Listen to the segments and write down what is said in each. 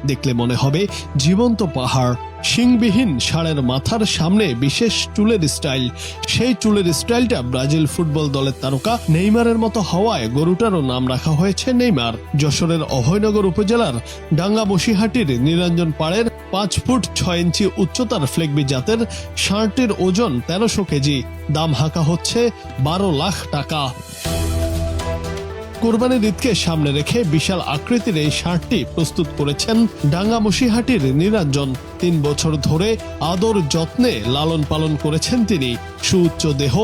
দেখলে মনে হবে জীবন্ত পাহাড়। শিংবিহীন ষাঁড়ের মাথার সামনে বিশেষ চুলের স্টাইল। সেই চুলের স্টাইলটা ব্রাজিল ফুটবল দলের তারকা নেইমারের মতো হওয়ায় গরুটারও নাম রাখা হয়েছে নেইমার। যশোরের অভয়নগর উপজেলার ডাঙ্গা বসিহাটির নিরঞ্জন পাড়ের 5 ফুট 6 ইঞ্চি উচ্চতার ফ্লেগবি জাতের ষাঁড়টির ওজন 1300 কেজি। দাম হাঁকা হচ্ছে 12 লাখ টাকা। কোরবানির ঈদকে সামনে রেখে বিশাল আকৃতির এই ষাঁড়টি প্রস্তুত করেছেন ডাঙ্গা বসিহাটির নিরঞ্জন। 3 বছর ধরে আদর যত্নে লালন পালন করেছেন তিনি। সুউচ্চ দেহ,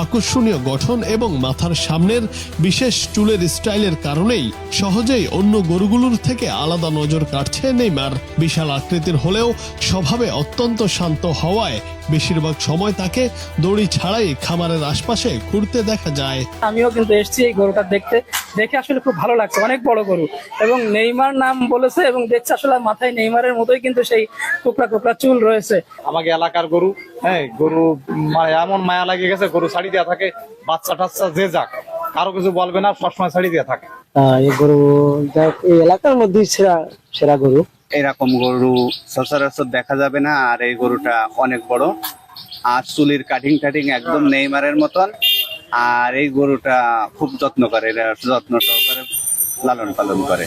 আকর্ষণীয় গঠন এবং মাথার সামনের বিশেষ চুলের স্টাইলের কারণেই সহজেই অন্য গরুগুলোর থেকে আলাদা নজর কাটছে নেইমার। বিশাল আকৃতির হলেও স্বভাবে অত্যন্ত শান্ত হওয়ায় বেশিরভাগ সময় তাকে দড়ি ছাড়াই খামারের আশপাশে ঘুরতে দেখা যায়। আমিও কিন্তু এসেছি এই গরুটা দেখে আসলে খুব ভালো লাগছে। অনেক বড় গরু এবং নেইমার নাম বলেছে এবং দেখছে আসলে মাথায় নেইমারের মতোই কিন্তু সেই কোকড়া কোকড়া চুল রয়েছে। আমাকে এলাকার গরু, গরু এমন মায়া লাগে গেছে, গরু ছাড়ি দেওয়া থাকে, বাচ্চা টাচ্চা যে যাক কারো কিছু বলবে না, সবসময় ছাড়ি দেওয়া থাকে। এই গরু এই এলাকার মধ্যে সেরা গরু। এরকম গরু সচরাচর দেখা যাবে না। আর এই গরুটা অনেক বড়, আর চুলির কাটিং একদম নেইমারের মতন। আর এই গরুটা খুব যত্ন করে, এরা যত্ন সহকারে লালন পালন করে।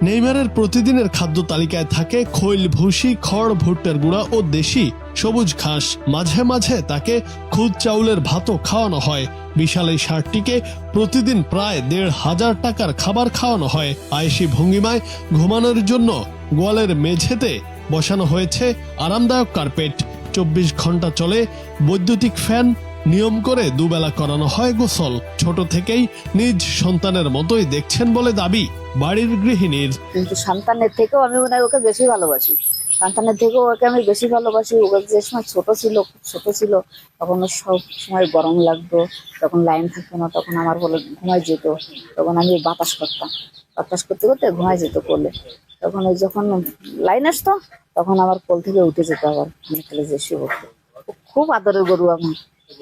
নেইমারের প্রতিদিনের খাদ্য তালিকায় থাকে খৈল, ভুসি, খড়, ভুট্টার গুঁড়া ও দেশি সবুজ ঘাস। মাঝে মাঝে তাকে খুদ চাউলের ভাতও খাওয়ানো হয়। বিশাল এই ষাঁড়টিকে প্রতিদিন প্রায় 1,500 টাকার খাবার খাওয়ানো হয়। আয়েশি ভঙ্গিমায় ঘুমানোর জন্য গোয়ালের মেঝেতে বসানো হয়েছে আরামদায়ক কার্পেট। 24 ঘন্টা চলে বৈদ্যুতিক ফ্যান। নিয়ম করে দুবেলা করানো হয় গোসল। ছোট থেকেই নিজ সন্তানের মতোই দেখছেন বলে দাবি বাড়ির গৃহিণীর। কিন্তু সন্তানের থেকেও আমি মনে হয় ওকে বেশি ভালোবাসি। সন্তানের থেকেও ওকে আমি বেশি ভালোবাসি। ওকে যে সময় ছোট ছিল তখন সব সময় গরম লাগতো, তখন লাইন থাকতো না, তখন আমার বলে ঘুমাই যেত। তখন আমি বাতাস করতে করতে ঘুমাই যেত কোলে। তখন ওই যখন লাইন আসতো তখন আমার কোল থেকে উঠে যেত, আবার আমি খেলে যে শুয়ে পড়তো। খুব আদরের গরু, আমার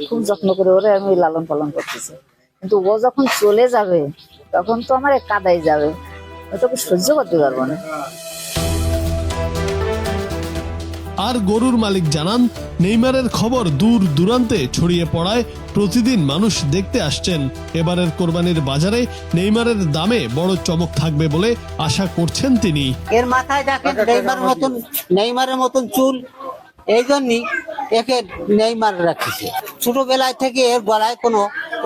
খুব যত্ন করে ওরে আমি লালন পালন করতেছি। কিন্তু ও যখন চলে যাবে তখন তো আমার কাদাই যাবে, ওটাকে সহ্য করতে পারবো না। আর গরুর মালিক জানান, নেইমারের খবর দূর দূরান্তে ছড়িয়ে পড়ায় প্রতিদিন মানুষ দেখতে আসছেন। এবারের কোরবানির বাজারে নেইমারের দামে বড় চমক থাকবে বলে আশা করছেন তিনি। এর মাথায় দেখেন নেইমারের মতন চুল, এই জন্যই একে নেইমার রাখছে। ছোটবেলায় থেকে এর গলায় কোনো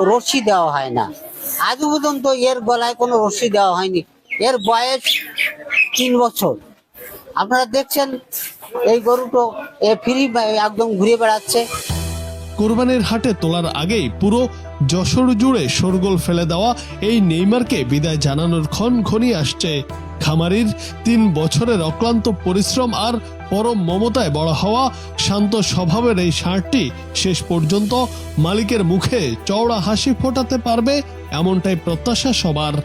রশ্মি দেওয়া হয় না, আজ পর্যন্ত এর গলায় কোনো রশ্মি দেওয়া হয়নি। এর বয়স 3 বছর। আপনারা দেখছেন এই গরুটো ফ্রি একদম ঘুরে বেড়াচ্ছে। কোরবানির হাটে তোলার আগেই পুরো যশোর জুড়ে শোরগোল ফেলে দেওয়া এই নেইমারকে বিদায় জানানোর ক্ষণ ঘনিয়ে আসছে। খামারির 3 বছরের অক্লান্ত পরিশ্রম আর পরম মমতায় বড় হওয়া শান্ত স্বভাবের এই ষাঁড়টি শেষ পর্যন্ত মালিকের মুখে চওড়া হাসি ফোটাতে পারবে, এমনটাই প্রত্যাশা সবার।